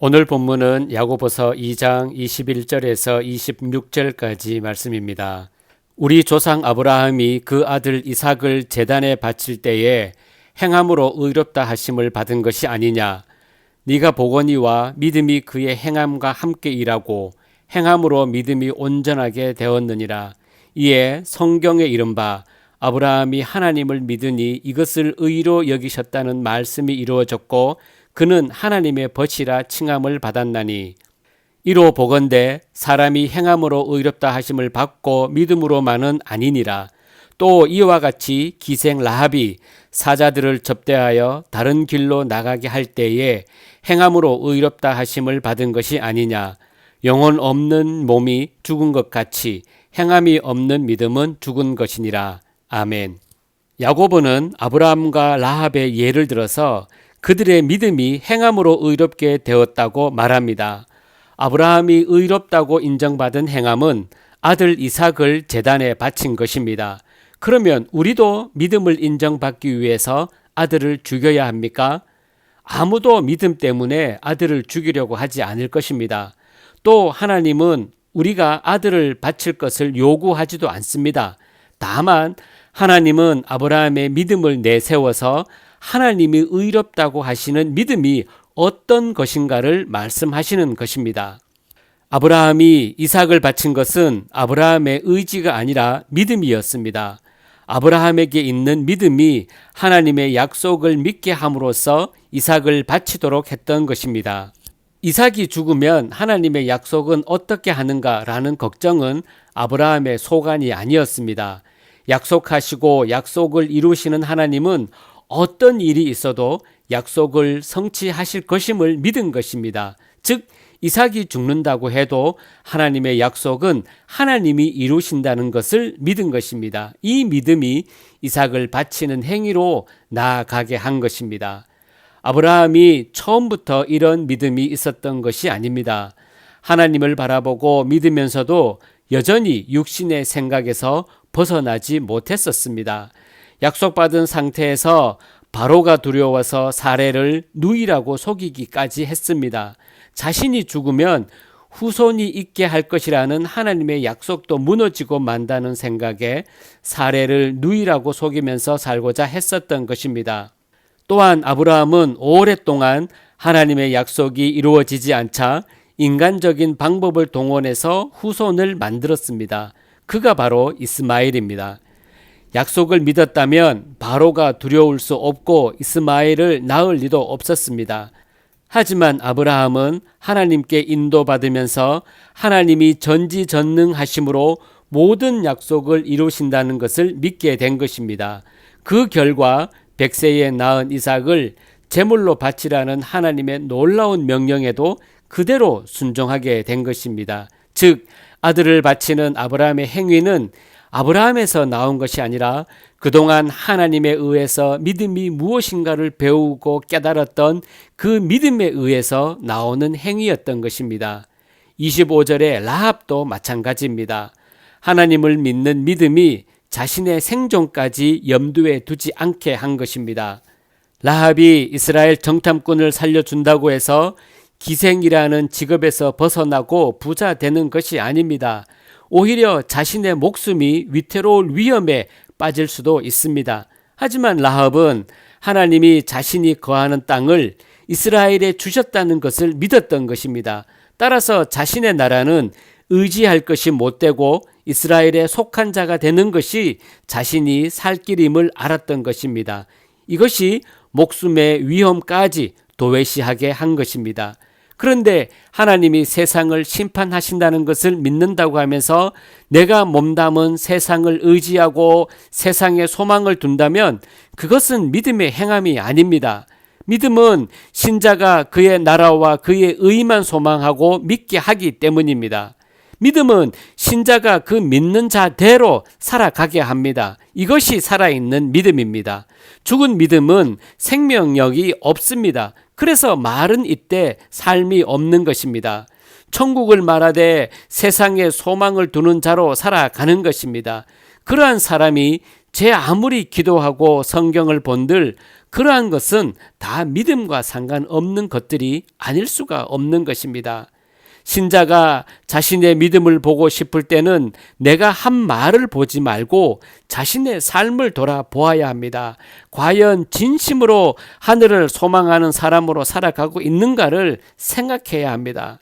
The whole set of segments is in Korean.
오늘 본문은 야고보서 2장 21절에서 26절까지 말씀입니다. 우리 조상 아브라함이 그 아들 이삭을 제단에 바칠 때에 행함으로 의롭다 하심을 받은 것이 아니냐. 네가 보거니와 믿음이 그의 행함과 함께 일하고 행함으로 믿음이 온전하게 되었느니라. 이에 성경에 이른바 아브라함이 하나님을 믿으니 이것을 의로 여기셨다는 말씀이 이루어졌고 그는 하나님의 벗이라 칭함을 받았나니 이로 보건대 사람이 행함으로 의롭다 하심을 받고 믿음으로만은 아니니라. 또 이와 같이 기생 라합이 사자들을 접대하여 다른 길로 나가게 할 때에 행함으로 의롭다 하심을 받은 것이 아니냐. 영혼 없는 몸이 죽은 것 같이 행함이 없는 믿음은 죽은 것이니라. 아멘. 야고보는 아브라함과 라합의 예를 들어서 그들의 믿음이 행함으로 의롭게 되었다고 말합니다. 아브라함이 의롭다고 인정받은 행함은 아들 이삭을 제단에 바친 것입니다. 그러면 우리도 믿음을 인정받기 위해서 아들을 죽여야 합니까? 아무도 믿음 때문에 아들을 죽이려고 하지 않을 것입니다. 또 하나님은 우리가 아들을 바칠 것을 요구하지도 않습니다. 다만 하나님은 아브라함의 믿음을 내세워서 하나님이 의롭다고 하시는 믿음이 어떤 것인가를 말씀하시는 것입니다. 아브라함이 이삭을 바친 것은 아브라함의 의지가 아니라 믿음이었습니다. 아브라함에게 있는 믿음이 하나님의 약속을 믿게 함으로써 이삭을 바치도록 했던 것입니다. 이삭이 죽으면 하나님의 약속은 어떻게 하는가라는 걱정은 아브라함의 소관이 아니었습니다. 약속하시고 약속을 이루시는 하나님은 어떤 일이 있어도 약속을 성취하실 것임을 믿은 것입니다. 즉 이삭이 죽는다고 해도 하나님의 약속은 하나님이 이루신다는 것을 믿은 것입니다. 이 믿음이 이삭을 바치는 행위로 나아가게 한 것입니다. 아브라함이 처음부터 이런 믿음이 있었던 것이 아닙니다. 하나님을 바라보고 믿으면서도 여전히 육신의 생각에서 벗어나지 못했었습니다. 약속받은 상태에서 바로가 두려워서 사례를 누이라고 속이기까지 했습니다. 자신이 죽으면 후손이 있게 할 것이라는 하나님의 약속도 무너지고 만다는 생각에 사례를 누이라고 속이면서 살고자 했었던 것입니다. 또한 아브라함은 오랫동안 하나님의 약속이 이루어지지 않자 인간적인 방법을 동원해서 후손을 만들었습니다. 그가 바로 이스마엘입니다. 약속을 믿었다면 바로가 두려울 수 없고 이스마엘을 낳을 리도 없었습니다. 하지만 아브라함은 하나님께 인도받으면서 하나님이 전지전능하심으로 모든 약속을 이루신다는 것을 믿게 된 것입니다. 그 결과 100세에 낳은 이삭을 제물로 바치라는 하나님의 놀라운 명령에도 그대로 순종하게 된 것입니다. 즉 아들을 바치는 아브라함의 행위는 아브라함에서 나온 것이 아니라 그동안 하나님에 의해서 믿음이 무엇인가를 배우고 깨달았던 그 믿음에 의해서 나오는 행위였던 것입니다. 25절의 라합도 마찬가지입니다. 하나님을 믿는 믿음이 자신의 생존까지 염두에 두지 않게 한 것입니다. 라합이 이스라엘 정탐꾼을 살려준다고 해서 기생이라는 직업에서 벗어나고 부자 되는 것이 아닙니다. 오히려 자신의 목숨이 위태로울 위험에 빠질 수도 있습니다. 하지만 라합은 하나님이 자신이 거하는 땅을 이스라엘에 주셨다는 것을 믿었던 것입니다. 따라서 자신의 나라는 의지할 것이 못되고 이스라엘에 속한 자가 되는 것이 자신이 살 길임을 알았던 것입니다. 이것이 목숨의 위험까지 도외시하게 한 것입니다. 그런데 하나님이 세상을 심판하신다는 것을 믿는다고 하면서 내가 몸담은 세상을 의지하고 세상에 소망을 둔다면 그것은 믿음의 행함이 아닙니다. 믿음은 신자가 그의 나라와 그의 의만 소망하고 믿게 하기 때문입니다. 믿음은 신자가 그 믿는 자대로 살아가게 합니다. 이것이 살아있는 믿음입니다. 죽은 믿음은 생명력이 없습니다. 그래서 말은 있되 삶이 없는 것입니다. 천국을 말하되 세상에 소망을 두는 자로 살아가는 것입니다. 그러한 사람이 제 아무리 기도하고 성경을 본들 그러한 것은 다 믿음과 상관없는 것들이 아닐 수가 없는 것입니다. 신자가 자신의 믿음을 보고 싶을 때는 내가 한 말을 보지 말고 자신의 삶을 돌아보아야 합니다. 과연 진심으로 하늘을 소망하는 사람으로 살아가고 있는가를 생각해야 합니다.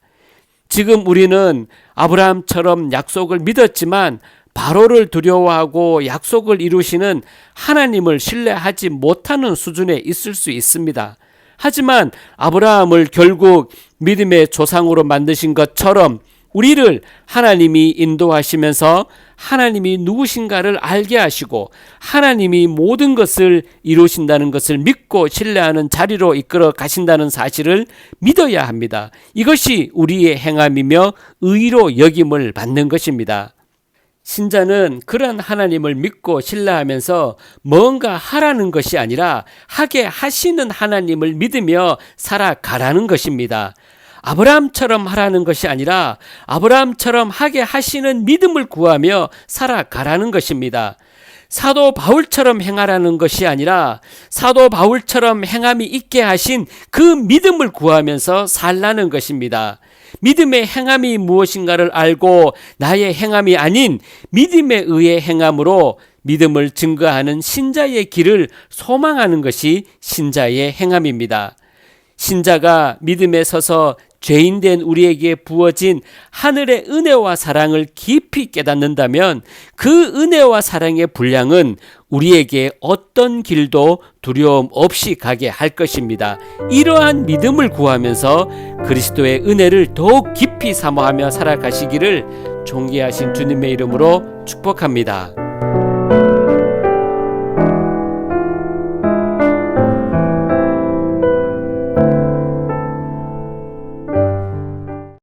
지금 우리는 아브라함처럼 약속을 믿었지만 바로를 두려워하고 약속을 이루시는 하나님을 신뢰하지 못하는 수준에 있을 수 있습니다. 하지만 아브라함을 결국 믿음의 조상으로 만드신 것처럼 우리를 하나님이 인도하시면서 하나님이 누구신가를 알게 하시고 하나님이 모든 것을 이루신다는 것을 믿고 신뢰하는 자리로 이끌어 가신다는 사실을 믿어야 합니다. 이것이 우리의 행함이며 의로 여김을 받는 것입니다. 신자는 그런 하나님을 믿고 신뢰하면서 뭔가 하라는 것이 아니라 하게 하시는 하나님을 믿으며 살아가라는 것입니다. 아브라함처럼 하라는 것이 아니라 아브라함처럼 하게 하시는 믿음을 구하며 살아가라는 것입니다. 사도 바울처럼 행하라는 것이 아니라 사도 바울처럼 행함이 있게 하신 그 믿음을 구하면서 살라는 것입니다. 믿음의 행함이 무엇인가를 알고 나의 행함이 아닌 믿음에 의해 행함으로 믿음을 증거하는 신자의 길을 소망하는 것이 신자의 행함입니다. 신자가 믿음에 서서 죄인된 우리에게 부어진 하늘의 은혜와 사랑을 깊이 깨닫는다면 그 은혜와 사랑의 분량은 우리에게 어떤 길도 두려움 없이 가게 할 것입니다. 이러한 믿음을 구하면서 그리스도의 은혜를 더욱 깊이 사모하며 살아가시기를 존귀하신 주님의 이름으로 축복합니다.